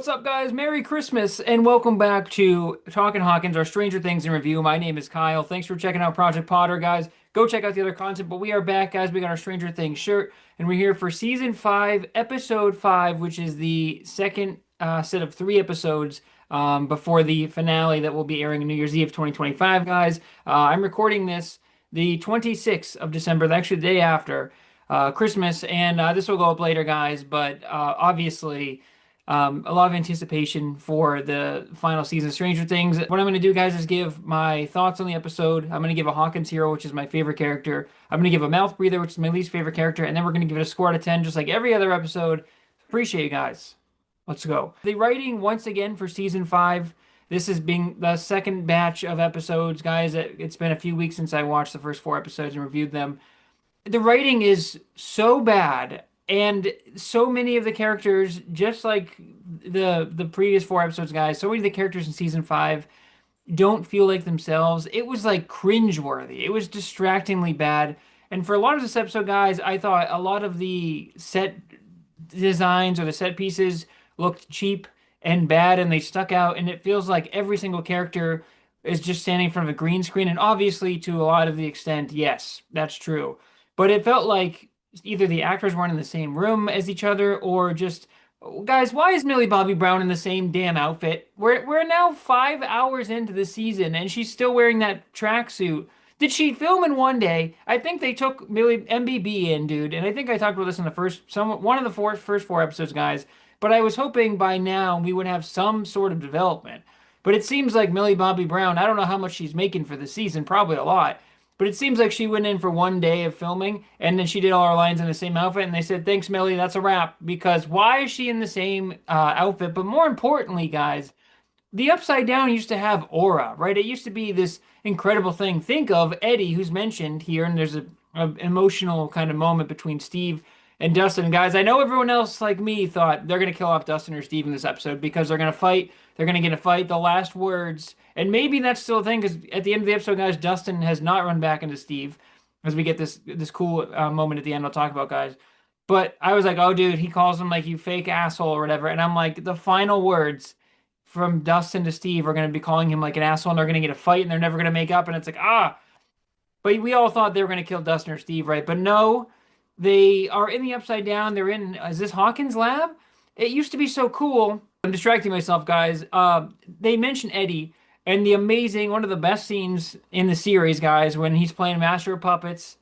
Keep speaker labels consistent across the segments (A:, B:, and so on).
A: What's up, guys? Merry Christmas and welcome back to Talkin' Hawkins, our Stranger Things in review. My name is Kyle. Thanks for checking out Project Potter, guys. Go check out the other content, but we are back, guys. We got our Stranger Things shirt, and we're here for season 5, episode 5, which is the second set of 3 episodes before the finale that will be airing New Year's Eve 2025, guys. I'm recording this the 26th of December, actually the day after Christmas, and this will go up later, guys, but obviously. A lot of anticipation for the final season of Stranger Things. What I'm going to do, guys, is give my thoughts on the episode. I'm going to give a Hawkins hero, which is my favorite character. I'm going to give a mouth breather, which is my least favorite character. And then we're going to give it a score out of 10, just like every other episode. Appreciate you guys. Let's go. The writing, once again, for season 5. This is being the second batch of episodes, guys. It's been a few weeks since I watched the first 4 episodes and reviewed them. The writing is so bad. And so many of the characters, just like the previous 4 episodes, guys, so many of the characters in season 5 don't feel like themselves. It was like cringeworthy. It was distractingly bad. And for a lot of this episode, guys, I thought a lot of the set designs or the set pieces looked cheap and bad and they stuck out. And it feels like every single character is just standing in front of a green screen. And obviously, to a lot of the extent, yes, that's true. But it felt like either the actors weren't in the same room as each other or just guys, why is Millie Bobby Brown in the same damn outfit? We're now 5 hours into the season and she's still wearing that tracksuit. Did she film in one day? I think they took Millie MBB in, dude, and I think I talked about this in the one of the first 4 episodes, guys. But I was hoping by now we would have some sort of development. But it seems like Millie Bobby Brown, I don't know how much she's making for the season, probably a lot. But it seems like she went in for one day of filming and then she did all her lines in the same outfit and they said, thanks, Millie, that's a wrap. Because why is she in the same outfit? But more importantly, guys, the Upside Down used to have aura, right? It used to be this incredible thing. Think of Eddie, who's mentioned here, and there's a emotional kind of moment between Steve and Dustin. Guys, I know everyone else like me thought they're going to kill off Dustin or Steve in this episode because they're going to fight. They're going to get a fight. The last words. And maybe that's still a thing because at the end of the episode, guys, Dustin has not run back into Steve as we get this cool moment at the end I'll talk about, guys. But I was like, oh, dude, he calls him like you fake asshole or whatever. And I'm like, the final words from Dustin to Steve are going to be calling him like an asshole and they're going to get a fight and they're never going to make up. And it's like, ah. But we all thought they were going to kill Dustin or Steve, right? But no, they are in the Upside Down. They're in, is this Hawkins' lab? It used to be so cool. I'm distracting myself, guys. They mention Eddie and the amazing, one of the best scenes in the series, guys, when he's playing Master of Puppets,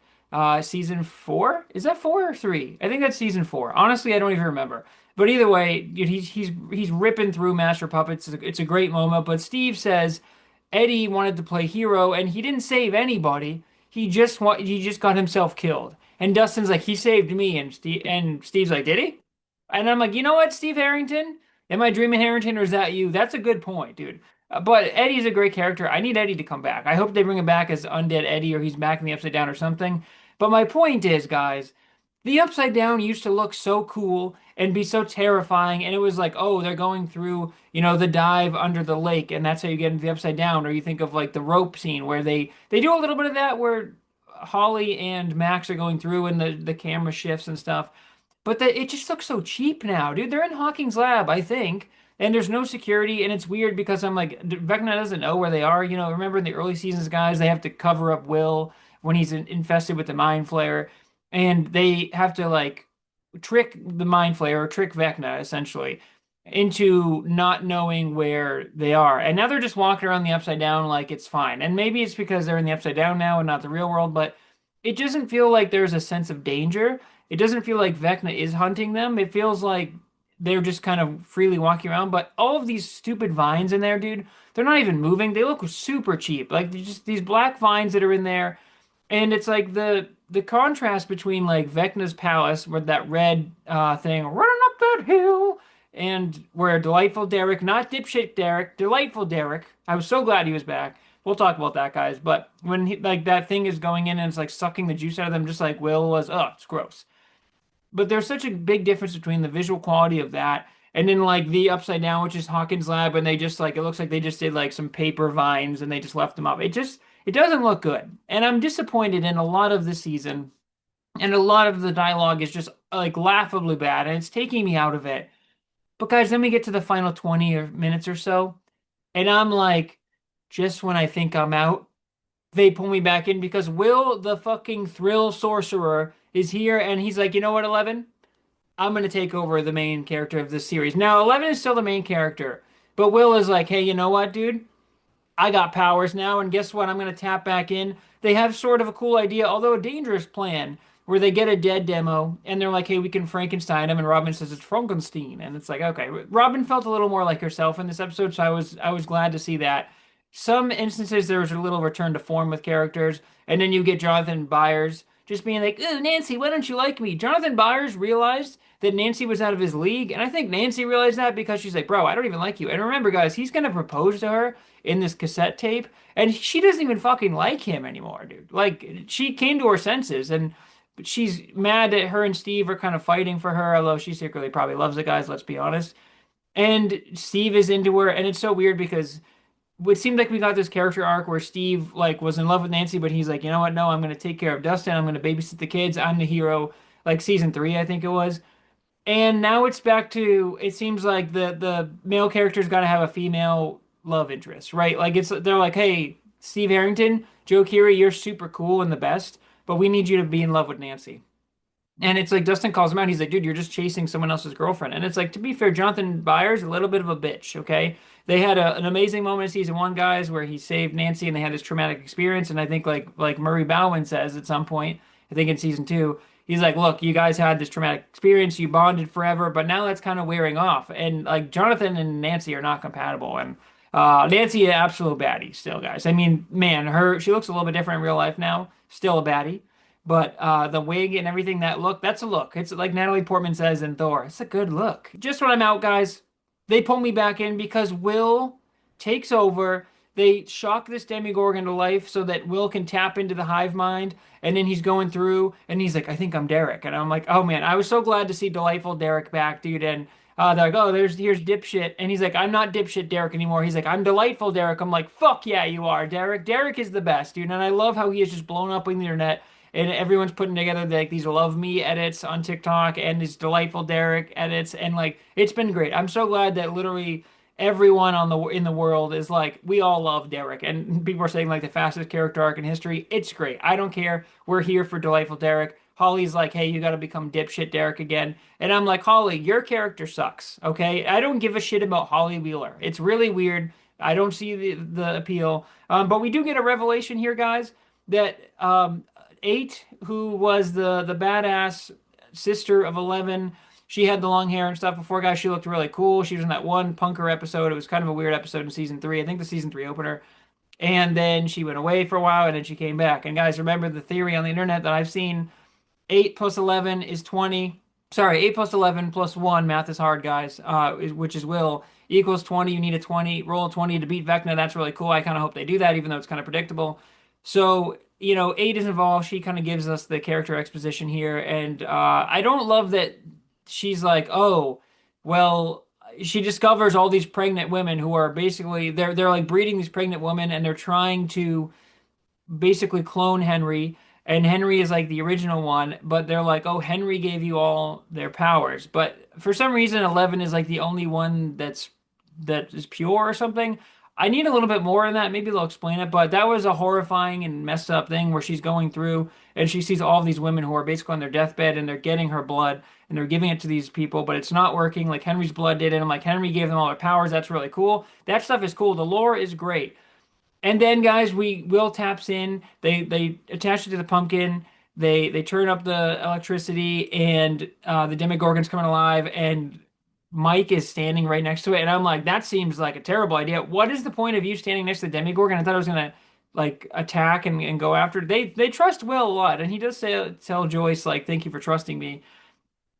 A: season 4? Is that 4 or 3? I think that's season 4. Honestly, I don't even remember. But either way, dude, he's ripping through Master of Puppets. It's a great moment. But Steve says Eddie wanted to play hero, and he didn't save anybody. He just got himself killed. And Dustin's like, he saved me, and Steve's like, did he? And I'm like, you know what, Steve Harrington? Am I dreaming Harrington, or is that you? That's a good point, dude. But Eddie's a great character. I need Eddie to come back. I hope they bring him back as Undead Eddie or he's back in the Upside Down or something. But my point is, guys, the Upside Down used to look so cool and be so terrifying. And it was like, oh, they're going through, the dive under the lake. And that's how you get into the Upside Down. Or you think of like the rope scene where they do a little bit of that where Holly and Max are going through and the camera shifts and stuff. But it just looks so cheap now, dude. They're in Hawkins' lab, I think. And there's no security, and it's weird because I'm like, Vecna doesn't know where they are. Remember in the early seasons, guys, they have to cover up Will when he's infested with the Mind Flayer, and they have to like trick the Mind Flayer or trick Vecna essentially into not knowing where they are. And now they're just walking around the Upside Down like it's fine. And maybe it's because they're in the Upside Down now and not the real world, but it doesn't feel like there's a sense of danger. It doesn't feel like Vecna is hunting them. It feels like they're just kind of freely walking around. But all of these stupid vines in there, dude, they're not even moving. They look super cheap. Like just these black vines that are in there. And it's like the contrast between like Vecna's palace with that red thing running up that hill and where Delightful Derek, not dipshit Derek, Delightful Derek. I was so glad he was back. We'll talk about that, guys. But when like that thing is going in and it's like sucking the juice out of them, just like Will was, oh, it's gross. But there's such a big difference between the visual quality of that and then like the Upside Down, which is Hawkins' lab, and they just like it looks like they just did like some paper vines and they just left them up. It doesn't look good. And I'm disappointed in a lot of the season. And a lot of the dialogue is just like laughably bad, and it's taking me out of it. But guys, then we get to the final 20 or minutes or so, and I'm like, just when I think I'm out, they pull me back in because Will, the fucking thrill sorcerer, is here, and he's like, you know what, 11? I'm gonna take over the main character of this series. Now, 11 is still the main character, but Will is like, hey, you know what, dude? I got powers now, and guess what? I'm going to tap back in. They have sort of a cool idea, although a dangerous plan, where they get a dead demo and they're like, hey, we can Frankenstein him. And Robin says it's Frankenstein. And it's like, okay. Robin felt a little more like herself in this episode, so I was glad to see that. Some instances there was a little return to form with characters, and then you get Jonathan Byers just being like, "Ooh, Nancy, why don't you like me?" Jonathan Byers realized that Nancy was out of his league, and I think Nancy realized that because she's like, "Bro, I don't even like you." And remember, guys, he's gonna propose to her in this cassette tape, and she doesn't even fucking like him anymore, dude. Like she came to her senses, and but she's mad that her and Steve are kind of fighting for her, although she secretly probably loves the guys, let's be honest. And Steve is into her, and it's so weird because it seemed like we got this character arc where Steve like was in love with Nancy, but he's like, you know what? No, I'm gonna take care of Dustin. I'm gonna babysit the kids. I'm the hero. Like season three, I think it was. And now it's back to it seems like the male character's got to have a female love interest, right? Like it's they're like, hey, Steve Harrington, Joe Keery, you're super cool and the best, but we need you to be in love with Nancy. And it's like Dustin calls him out. He's like, dude, you're just chasing someone else's girlfriend. And it's like, to be fair, Jonathan Byers, a little bit of a bitch, okay? They had an amazing moment in season one, guys, where he saved Nancy and they had this traumatic experience. And I think like Murray Bowen says at some point, I think in season two, he's like, look, you guys had this traumatic experience, you bonded forever, but now that's kind of wearing off. And like Jonathan and Nancy are not compatible. And Nancy, an absolute baddie still, guys. I mean, man, she looks a little bit different in real life now. Still a baddie. But the wig and everything, that look, that's a look. It's like Natalie Portman says in Thor. It's a good look. Just when I'm out, guys, they pull me back in because Will takes over. They shock this Demigorgon to life so that Will can tap into the hive mind. And then he's going through and he's like, I think I'm Derek. And I'm like, oh man, I was so glad to see delightful Derek back, dude. And they're like, oh, here's dipshit. And he's like, I'm not dipshit Derek anymore. He's like, I'm delightful Derek. I'm like, fuck yeah, you are, Derek. Derek is the best, dude. And I love how he is just blown up on the internet and everyone's putting together like these love me edits on TikTok and these delightful Derek edits, and like it's been great. I'm so glad that literally everyone on the in the world is like we all love Derek, and people are saying like the fastest character arc in history. It's great. I don't care. We're here for delightful Derek. Holly's like, hey, you got to become dipshit Derek again, and I'm like, Holly, your character sucks. Okay, I don't give a shit about Holly Wheeler. It's really weird. I don't see the appeal. But we do get a revelation here, guys, that 8, who was the badass sister of 11. She had the long hair and stuff before, guys. She looked really cool. She was in that one punker episode. It was kind of a weird episode in season 3. I think the season 3 opener. And then she went away for a while and then she came back. And guys, remember the theory on the internet that I've seen 8 plus 11 is 20. Sorry, 8 plus 11 plus 1, math is hard, guys, which is Will, equals 20. You need a 20. Roll a 20 to beat Vecna. That's really cool. I kind of hope they do that, even though it's kind of predictable. So, 8 is involved. She kind of gives us the character exposition here. And I don't love that she's like, oh, well, she discovers all these pregnant women who are basically, they're like breeding these pregnant women and they're trying to basically clone Henry, and Henry is like the original one, but they're like, oh, Henry gave you all their powers. But for some reason, 11 is like the only one that is pure or something. I need a little bit more in that. Maybe they'll explain it, but that was a horrifying and messed up thing where she's going through and she sees all of these women who are basically on their deathbed and they're getting her blood and they're giving it to these people, but it's not working like Henry's blood did. And I'm like, Henry gave them all their powers. That's really cool. That stuff is cool. The lore is great. And then, guys, Will taps in. They attach it to the pumpkin. They turn up the electricity, and the Demogorgon's coming alive. And Mike is standing right next to it, and I'm like, that seems like a terrible idea. What is the point of you standing next to the Demogorgon? I thought it was gonna like attack and go after. They trust Will a lot, and he does tell Joyce like, thank you for trusting me.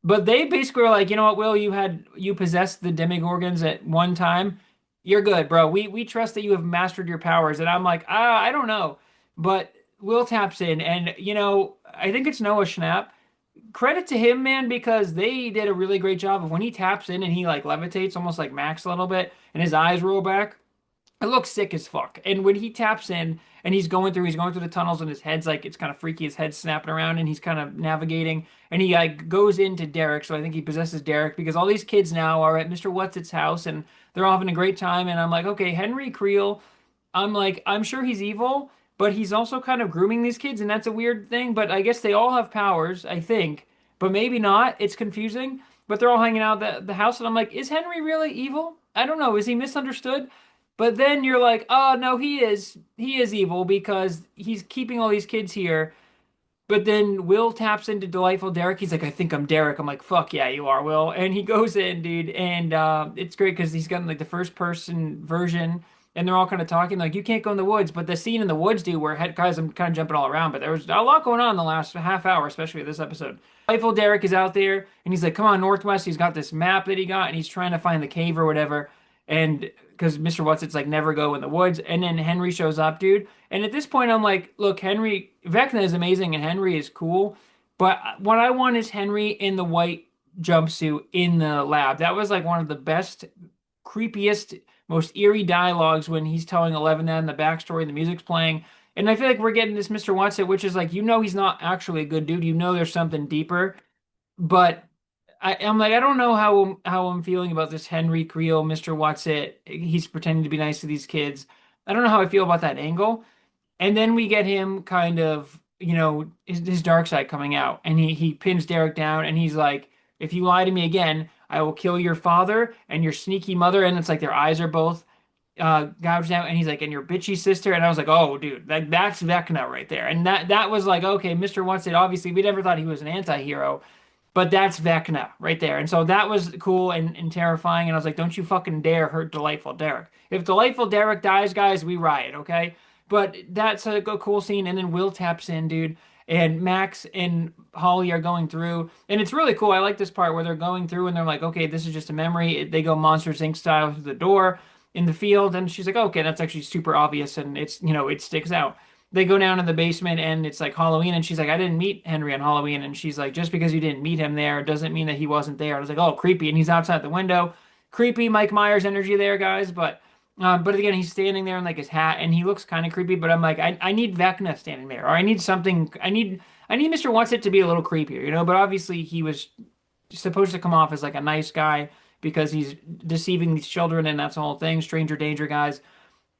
A: But they basically are like, you know what, Will, you possessed the Demogorgons at one time. You're good, bro. We trust that you have mastered your powers. And I'm like, I don't know. But Will taps in, and I think it's Noah Schnapp. Credit to him, man, because they did a really great job of when he taps in and he like levitates almost like Max a little bit, and his eyes roll back. It looks sick as fuck. And when he taps in and he's going through the tunnels and his head's like it's kind of freaky, his head's snapping around and he's kind of navigating and he like goes into Derek. So I think he possesses Derek because all these kids now are at Mr. What's-Its house and they're all having a great time. And I'm like, okay, Henry Creel, I'm like, I'm sure he's evil, but he's also kind of grooming these kids, and that's a weird thing. But I guess they all have powers, I think, but maybe not. It's confusing. But they're all hanging out at the house, and I'm like, is Henry really evil? I don't know. Is he misunderstood? But then you're like, oh no, he is. He is evil because he's keeping all these kids here. But then Will taps into Delightful Derek. He's like, I think I'm Derek. I'm like, fuck yeah, you are, Will. And he goes in, dude. And it's great because he's got like the first person version. And they're all kind of talking like, you can't go in the woods. But the scene in the woods, dude, where guys, I'm kind of jumping all around. But there was a lot going on in the last half hour, especially this episode. Delightful Derek is out there. And he's like, come on, Northwest. He's got this map that he got. And he's trying to find the cave or whatever. And because Mr. What's-It's like never go in the woods. And then Henry shows up, dude. And at this point, I'm like, look, Vecna is amazing and Henry is cool. But what I want is Henry in the white jumpsuit in the lab. That was like one of the best, creepiest, most eerie dialogues when he's telling Eleven that in the backstory, the music's playing. And I feel like we're getting this Mr. What's-It, which is like, he's not actually a good dude. There's something deeper. But I'm like, I don't know how I'm feeling about this Henry Creel, Mr. What's-It. He's pretending to be nice to these kids. I don't know how I feel about that angle. And then we get him kind of, his dark side coming out. And he pins Derek down and he's like, if you lie to me again, I will kill your father and your sneaky mother. And it's like their eyes are both gouged out. And he's like, and your bitchy sister. And I was like, oh, dude, that's Vecna right there. And that was like, okay, Mr. What's-It, obviously, we never thought he was an anti-hero. But that's Vecna right there. And so that was cool and terrifying. And I was like, don't you fucking dare hurt Delightful Derek. If Delightful Derek dies, guys, we riot, okay? But that's a cool scene. And then Will taps in, dude. And Max and Holly are going through. And it's really cool. I like this part where they're going through and they're like, okay, this is just a memory. They go Monsters Inc. style through the door in the field. And she's like, okay, that's actually super obvious. And it sticks out. They go down in the basement and it's like Halloween. And she's like, I didn't meet Henry on Halloween. And she's like, just because you didn't meet him there doesn't mean that he wasn't there. I was like, oh, creepy. And he's outside the window. Creepy Mike Myers energy there, guys. But again, he's standing there in like his hat, and he looks kind of creepy. But I'm like, I need Vecna standing there, or I need something. I need Mr. What's-It to be a little creepier, But obviously, he was supposed to come off as like a nice guy because he's deceiving these children, and that's the whole thing. Stranger danger, guys.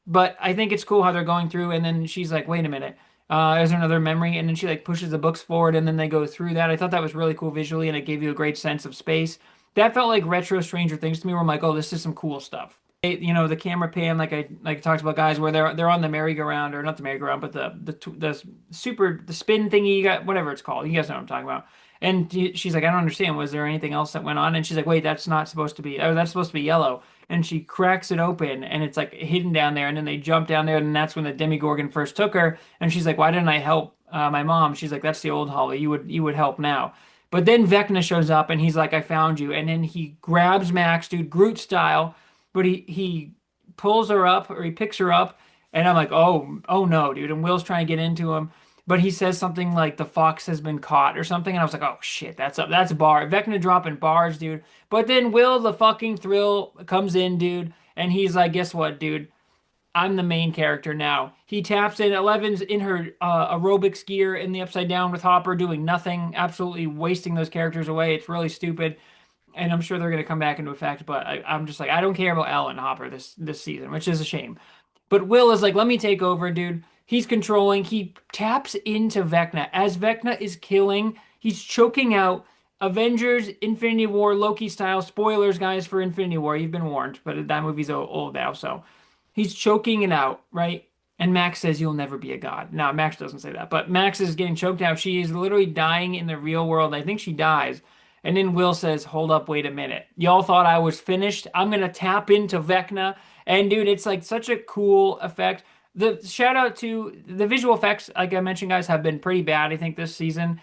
A: But I think it's cool how they're going through, and then she's like, wait a minute. There's another memory, and then she like pushes the books forward, and then they go through that. I thought that was really cool visually, and it gave you a great sense of space. That felt like retro Stranger Things to me, where I'm like, oh, this is some cool stuff. The camera pan, like I talked about, guys, where they're on the merry-go-round, or not the merry-go-round, but the spin thingy, you got whatever it's called. You guys know what I'm talking about. And she's like, I don't understand. Was there anything else that went on? And she's like, wait, that's not supposed to be. Oh, that's supposed to be yellow. And she cracks it open, and it's like hidden down there. And then they jump down there, and that's when the Demogorgon first took her. And she's like, why didn't I help my mom? She's like, that's the old Holly. You would help now. But then Vecna shows up, and he's like, I found you. And then he grabs Max, dude, Groot style. But he pulls her up, or he picks her up, and I'm like, oh no, dude. And Will's trying to get into him, but he says something like the fox has been caught or something, and I was like, oh shit, that's a bar. Vecna dropping bars, dude. But then Will the fucking thrill comes in, dude, and he's like, guess what, dude? I'm the main character now. He taps in. Eleven's in her aerobics gear in the Upside Down with Hopper doing nothing, absolutely wasting those characters away. It's really stupid. And I'm sure they're going to come back into effect, but I'm just like, I don't care about Al and Hopper this season, which is a shame. But Will is like, let me take over, dude. He's controlling. He taps into Vecna. As Vecna is killing, he's choking out Avengers, Infinity War, Loki style. Spoilers, guys, for Infinity War. You've been warned, but that movie's old now, so he's choking it out, right? And Max says, you'll never be a god. Now, Max doesn't say that, but Max is getting choked out. She is literally dying in the real world. I think she dies. And then Will says, hold up, wait a minute. Y'all thought I was finished? I'm going to tap into Vecna. And dude, it's like such a cool effect. The shout out to the visual effects, like I mentioned, guys, have been pretty bad, I think, this season.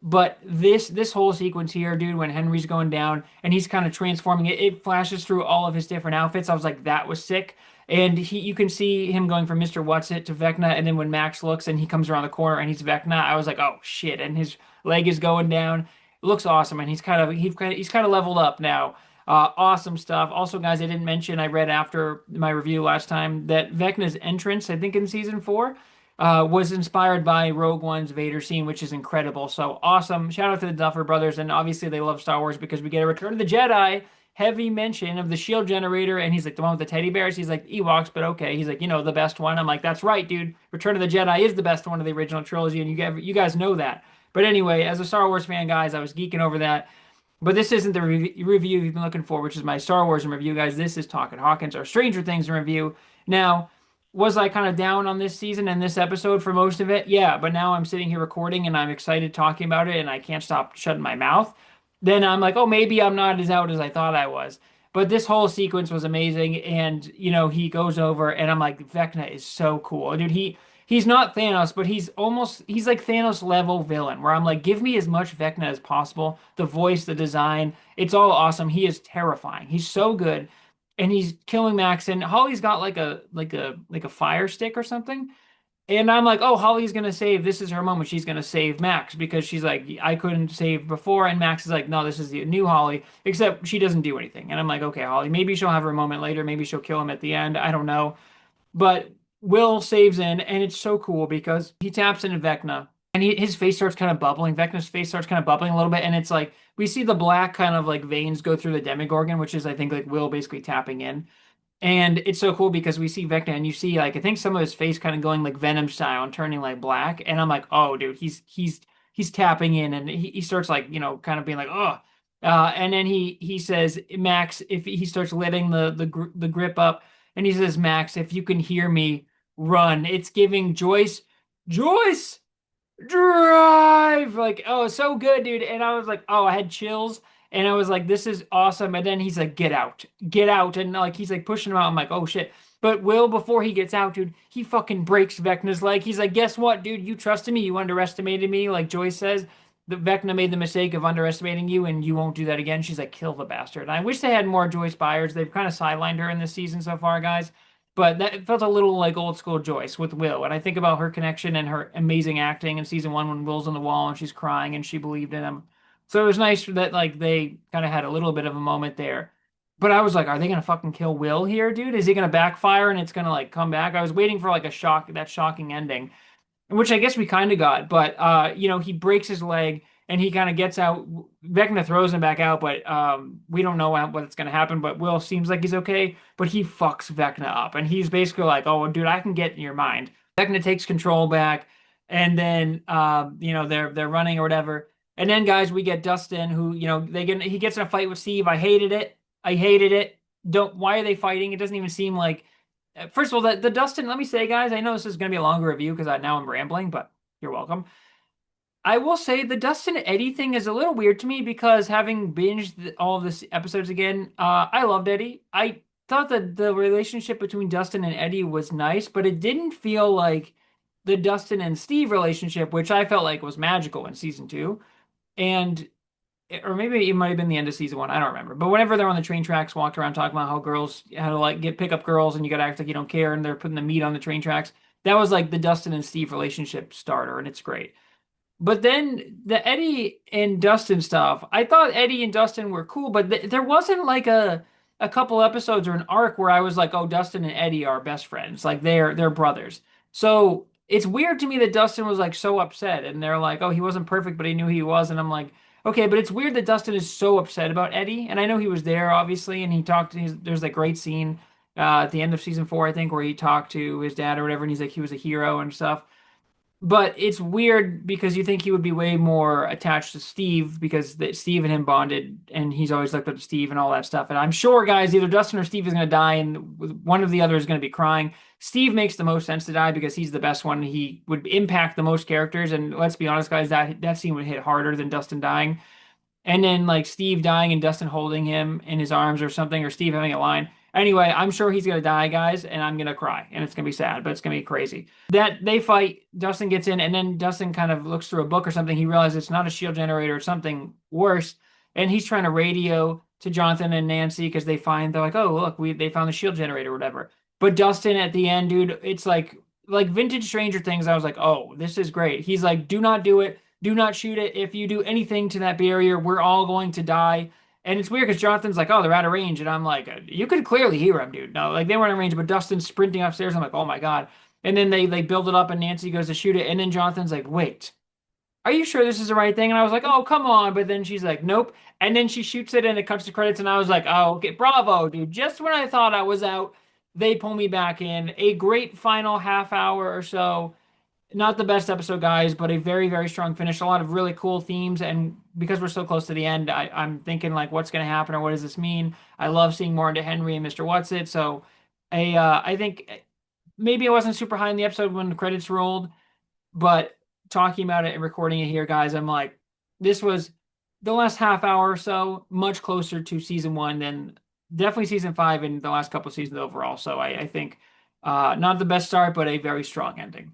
A: But this whole sequence here, dude, when Henry's going down and he's kind of transforming it flashes through all of his different outfits. I was like, that was sick. And you can see him going from Mr. What's-It to Vecna. And then when Max looks and he comes around the corner and he's Vecna, I was like, oh shit. And his leg is going down. Looks awesome, and he's kind of leveled up now. Awesome stuff. Also, guys, I didn't mention, I read after my review last time that Vecna's entrance, I think in season four, was inspired by Rogue One's Vader scene, which is incredible. So awesome. Shout out to the Duffer Brothers. And obviously, they love Star Wars because we get a Return of the Jedi heavy mention of the shield generator. And he's like, the one with the teddy bears. He's like, Ewoks, but okay. He's like, the best one. I'm like, that's right, dude. Return of the Jedi is the best one of the original trilogy. And you guys know that. But anyway, as a Star Wars fan, guys, I was geeking over that. But this isn't the review you've been looking for, which is my Star Wars in review, guys. This is Talkin' Hawkins, our Stranger Things in review. Now, was I kind of down on this season and this episode for most of it? Yeah, but now I'm sitting here recording and I'm excited talking about it and I can't stop shutting my mouth. Then I'm like, oh, maybe I'm not as out as I thought I was. But this whole sequence was amazing. And, he goes over and I'm like, Vecna is so cool. Dude, he's not Thanos, but he's like Thanos level villain where I'm like, give me as much Vecna as possible. The voice, the design, it's all awesome. He is terrifying. He's so good. And he's killing Max and Holly's got like a fire stick or something. And I'm like, oh, Holly's gonna save. This is her moment. She's gonna save Max because she's like, I couldn't save before. And Max is like, no, this is the new Holly. Except she doesn't do anything. And I'm like, okay, Holly, maybe she'll have her moment later. Maybe she'll kill him at the end. I don't know. But Will saves in, and it's so cool because he taps into Vecna, and his face starts kind of bubbling. Vecna's face starts kind of bubbling a little bit, and it's like we see the black kind of like veins go through the Demogorgon, which is I think like Will basically tapping in. And it's so cool because we see Vecna and you see like I think some of his face kind of going like Venom style and turning like black. And I'm like, oh dude, he's tapping in and he starts like, kind of being like, oh. And then he says, Max, if he starts letting the grip up, and he says, Max, if you can hear me, run. It's giving Joyce, drive. Like, oh, so good, dude. And I was like, oh, I had chills. And I was like, this is awesome. And then he's like, get out, get out. And like, he's like pushing him out. I'm like, oh shit. But Will, before he gets out, dude, he fucking breaks Vecna's leg. He's like, guess what, dude? You trusted me. You underestimated me. Like Joyce says, the Vecna made the mistake of underestimating you and you won't do that again. She's like, kill the bastard. And I wish they had more Joyce Byers. They've kind of sidelined her in this season so far, guys. But that it felt a little like old school Joyce with Will. And I think about her connection and her amazing acting in season one when Will's on the wall and she's crying and she believed in him. So it was nice that like they kind of had a little bit of a moment there. But I was like, are they gonna fucking kill Will here, dude? Is he gonna backfire and it's gonna like come back? I was waiting for like that shocking ending, which I guess we kind of got. But he breaks his leg and he kind of gets out. Vecna throws him back out, but we don't know what's gonna happen. But Will seems like he's okay, but he fucks Vecna up, and he's basically like, "Oh, dude, I can get in your mind." Vecna takes control back, and then they're running or whatever. And then guys, we get Dustin, who he gets in a fight with Steve. I hated it. I hated it. Don't. Why are they fighting? It doesn't even seem like. First of all, the Dustin. Let me say, guys, I know this is going to be a longer review because now I'm rambling, but you're welcome. I will say the Dustin Eddie thing is a little weird to me because having binged all of this episodes again, I loved Eddie. I thought that the relationship between Dustin and Eddie was nice, but it didn't feel like the Dustin and Steve relationship, which I felt like was magical in season two. And or maybe it might have been the end of season one. I don't remember. But whenever they're on the train tracks, walked around talking about how girls how to like pick up girls and you gotta act like you don't care, and they're putting the meat on the train tracks. That was like the Dustin and Steve relationship starter, and it's great. But then the Eddie and Dustin stuff, I thought Eddie and Dustin were cool, but there wasn't like a couple episodes or an arc where I was like, oh, Dustin and Eddie are best friends, like they're brothers. So it's weird to me that Dustin was like so upset, and they're like, oh, he wasn't perfect, but he knew he was, and I'm like, okay, but it's weird that Dustin is so upset about Eddie, and I know he was there obviously, and he talked. There's that great scene at the end of season four, I think, where he talked to his dad or whatever, and he's like he was a hero and stuff. But it's weird because you think he would be way more attached to Steve because Steve and him bonded, and he's always looked up to Steve and all that stuff. And I'm sure, guys, either Dustin or Steve is going to die, and one of the other is going to be crying. Steve makes the most sense to die because he's the best one. He would impact the most characters, and let's be honest, guys, that scene would hit harder than Dustin dying. And then like Steve dying and Dustin holding him in his arms or something, or Steve having a line. Anyway, I'm sure he's gonna die, guys, and I'm gonna cry, and it's gonna be sad, but it's gonna be crazy. That they fight, Dustin gets in, and then Dustin kind of looks through a book or something. He realizes it's not a shield generator, it's something worse, and he's trying to radio to Jonathan and Nancy because they're like, oh look, they found the shield generator or whatever. But Dustin at the end, dude, it's like vintage Stranger Things. I was like, oh, this is great. He's like, do not do it. Do not shoot it. If you do anything to that barrier, we're all going to die. And it's weird because Jonathan's like, oh, they're out of range. And I'm like, you could clearly hear him, dude. No, like they weren't in range, but Dustin's sprinting upstairs. I'm like, oh my God. And then they build it up and Nancy goes to shoot it. And then Jonathan's like, wait, are you sure this is the right thing? And I was like, oh, come on. But then she's like, nope. And then she shoots it and it cuts to credits. And I was like, oh, okay, bravo, dude. Just when I thought I was out, they pull me back in. A great final half hour or so. Not the best episode, guys, but a very, very strong finish. A lot of really cool themes. And because we're so close to the end, I'm thinking, like, what's going to happen or what does this mean? I love seeing more into Henry and Mr. What's It. So I think maybe I wasn't super high in the episode when the credits rolled, but talking about it and recording it here, guys, I'm like, this was the last half hour or so much closer to season one than definitely season five and the last couple of seasons overall. So I think not the best start, but a very strong ending.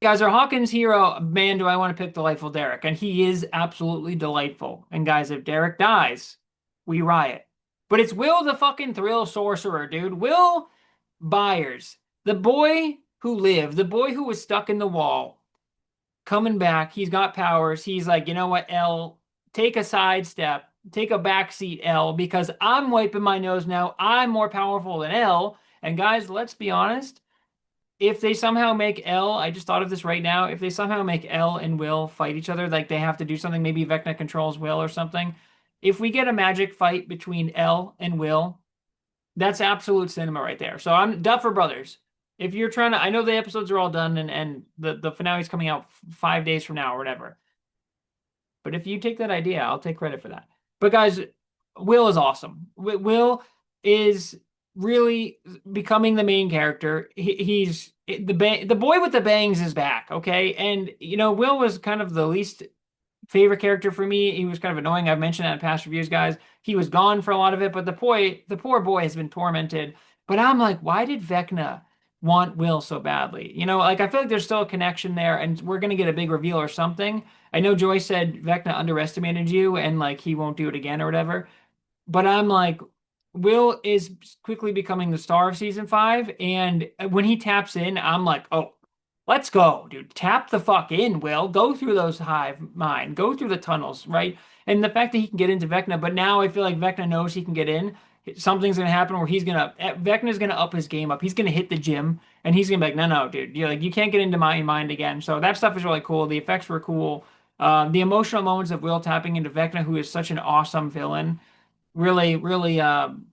A: Guys, our Hawkins hero, man, do I want to pick Delightful Derek. And he is absolutely delightful. And guys, if Derek dies, we riot. But it's Will the fucking Thrill Sorcerer, dude. Will Byers, the boy who lived, the boy who was stuck in the wall, coming back. He's got powers. He's like, you know what, L, take a sidestep, take a backseat, L, because I'm wiping my nose now. I'm more powerful than L. And guys, let's be honest. If they somehow make L, I just thought of this right now. If they somehow make L and Will fight each other, like they have to do something, maybe Vecna controls Will or something. If we get a magic fight between L and Will, that's absolute cinema right there. So I'm Duffer Brothers. If you're trying to, I know the episodes are all done and the finale's coming out 5 days from now or whatever. But if you take that idea, I'll take credit for that. But guys, Will is awesome. Will is really becoming the main character. He's the boy with the bangs is back, okay? And you know, Will was kind of the least favorite character for me. He was kind of annoying. I've mentioned that in past reviews, guys. He was gone for a lot of it, but the poor boy has been tormented. But I'm like, why did Vecna want Will so badly? You know, like I feel like there's still a connection there, and we're gonna get a big reveal or something. I know Joy said Vecna underestimated you and like he won't do it again or whatever. But I'm like, Will is quickly becoming the star of season five, and when he taps in, I'm like, oh, let's go, dude. Tap the fuck in, Will. Go through those hive mind. Go through the tunnels, right? And the fact that he can get into Vecna, but now I feel like Vecna knows he can get in. Something's gonna happen where Vecna's gonna up his game up. He's gonna hit the gym, and he's gonna be like, no, no, dude, you're like, you can't get into my mind again. So that stuff is really cool. The effects were cool. The emotional moments of Will tapping into Vecna, who is such an awesome villain, really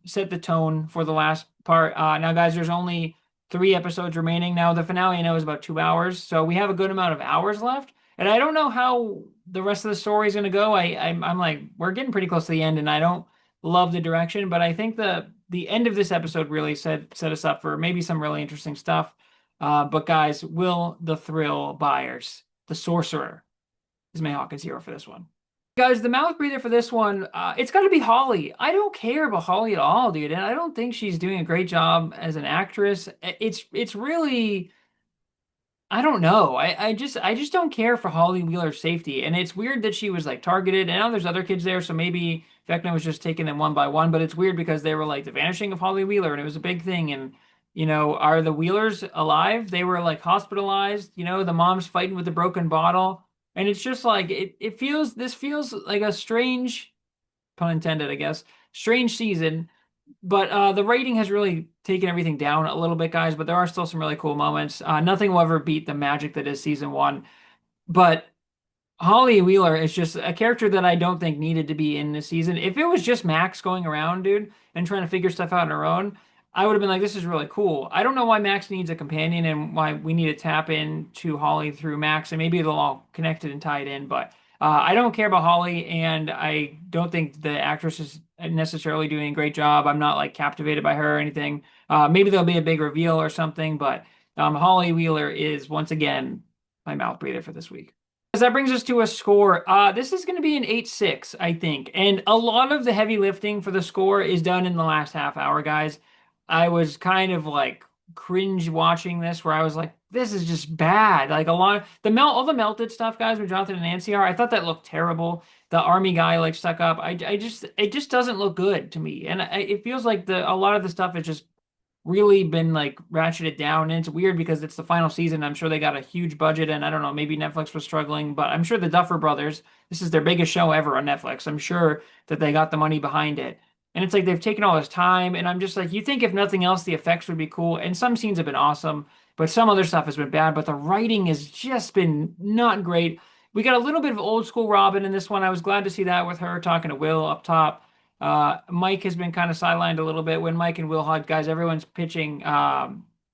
A: set the tone for the last part. Now, guys, there's only 3 episodes remaining. Now, the finale I know is about 2 hours, so we have a good amount of hours left. And I don't know how the rest of the story is going to go. I'm like, we're getting pretty close to the end, and I don't love the direction, but I think the end of this episode really set us up for maybe some really interesting stuff. But guys, Will the Thrill Byers, the Sorcerer, is my Hawkins hero for this one. Guys, the mouth breather for this one, it's got to be Holly. I don't care about Holly at all, dude, and I don't think she's doing a great job as an actress. It's really, I don't know. I just don't care for Holly Wheeler's safety, and it's weird that she was like targeted. And now there's other kids there, so maybe Vecna was just taking them one by one. But it's weird because they were like the vanishing of Holly Wheeler, and it was a big thing. And you know, are the Wheelers alive? They were like hospitalized. You know, the mom's fighting with the broken bottle. And it's just like this feels like a strange, pun intended, I guess, strange season. But the rating has really taken everything down a little bit, guys. But there are still some really cool moments. Nothing will ever beat the magic that is season one. But Holly Wheeler is just a character that I don't think needed to be in this season. If it was just Max going around, dude, and trying to figure stuff out on her own, I would have been like, this is really cool. I don't know why Max needs a companion and why we need to tap into Holly through Max, and maybe it'll all connected and tied in, but I don't care about Holly, and I don't think the actress is necessarily doing a great job. I'm not like captivated by her or anything. Maybe there'll be a big reveal or something, but Holly Wheeler is once again my mouth breather for this week. That brings us to a score. This is going to be an 8-6, I think. And a lot of the heavy lifting for the score is done in the last half hour, guys. I was kind of like cringe watching this where I was like, this is just bad. Like a lot of all the melted stuff, guys, with Jonathan and Nancy are, I thought that looked terrible. The army guy like stuck up. It just doesn't look good to me. And it feels like a lot of the stuff is just really been like ratcheted down. And it's weird because it's the final season. I'm sure they got a huge budget, and I don't know, maybe Netflix was struggling, but I'm sure the Duffer Brothers, this is their biggest show ever on Netflix. I'm sure that they got the money behind it. And it's like they've taken all this time, and I'm just like, you think if nothing else, the effects would be cool. And some scenes have been awesome, but some other stuff has been bad. But the writing has just been not great. We got a little bit of old school Robin in this one. I was glad to see that with her talking to Will up top. Mike has been kind of sidelined a little bit. When Mike and Will had guys, everyone's pitching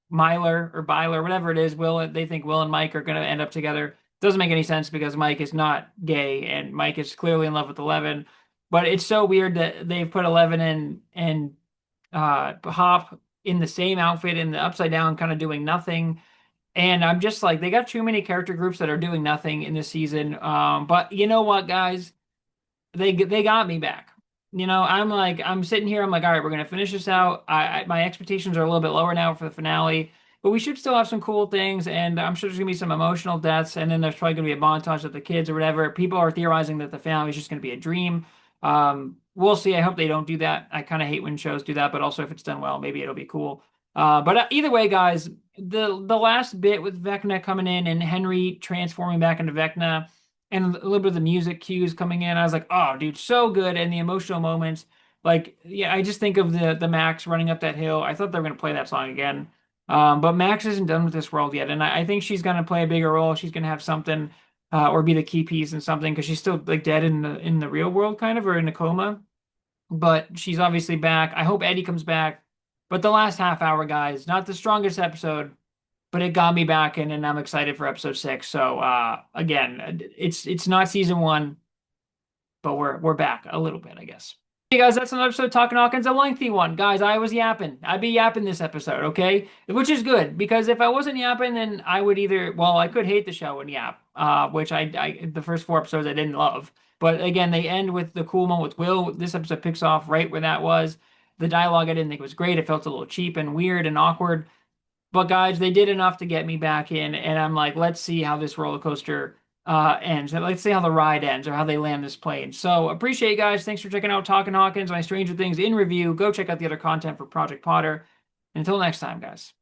A: Myler or Byler, whatever it is. Will they think Will and Mike are going to end up together? Doesn't make any sense because Mike is not gay and Mike is clearly in love with 11. But it's so weird that they've put 11 and Hop in the same outfit in the upside down, kind of doing nothing. And I'm just like, they got too many character groups that are doing nothing in this season. But you know what, guys? They got me back. I'm like I'm sitting here. I'm like, all right, we're gonna finish this out. My expectations are a little bit lower now for the finale, but we should still have some cool things, and I'm sure there's gonna be some emotional deaths, and then there's probably gonna be a montage of the kids or whatever. People are theorizing that the family is just gonna be a dream. We'll see. I hope they don't do that. I kind of hate when shows do that, but also if it's done well, maybe it'll be cool. But either way, guys, the last bit with Vecna coming in and Henry transforming back into Vecna and a little bit of the music cues coming in. I was like, oh, dude, so good. And the emotional moments, like, yeah, I just think of the Max running up that hill. I thought they were gonna play that song again. But Max isn't done with this world yet, and I think she's gonna play a bigger role. She's gonna have something, or be the key piece in something because she's still like dead in the real world, kind of, or in a coma. But she's obviously back. I hope Eddie comes back. But the last half hour, guys, not the strongest episode, but it got me back in, and I'm excited for episode 6. So again, it's not season 1, but we're back a little bit, I guess. Hey guys, that's another episode of Talking Hawkins, a lengthy one. Guys, I was yapping. I'd be yapping this episode, okay? Which is good because if I wasn't yapping, then I would either, well, I could hate the show and yap, which I the first 4 episodes I didn't love. But again, they end with the cool moment with Will. This episode picks off right where that was. The dialogue I didn't think was great. It felt a little cheap and weird and awkward. But guys, they did enough to get me back in, and I'm like, let's see how this roller coaster ends. Let's see how the ride ends or how they land this plane. So appreciate you guys. Thanks for checking out Talking Hawkins, my Stranger Things in review. Go check out the other content for Project Potter. Until next time, guys.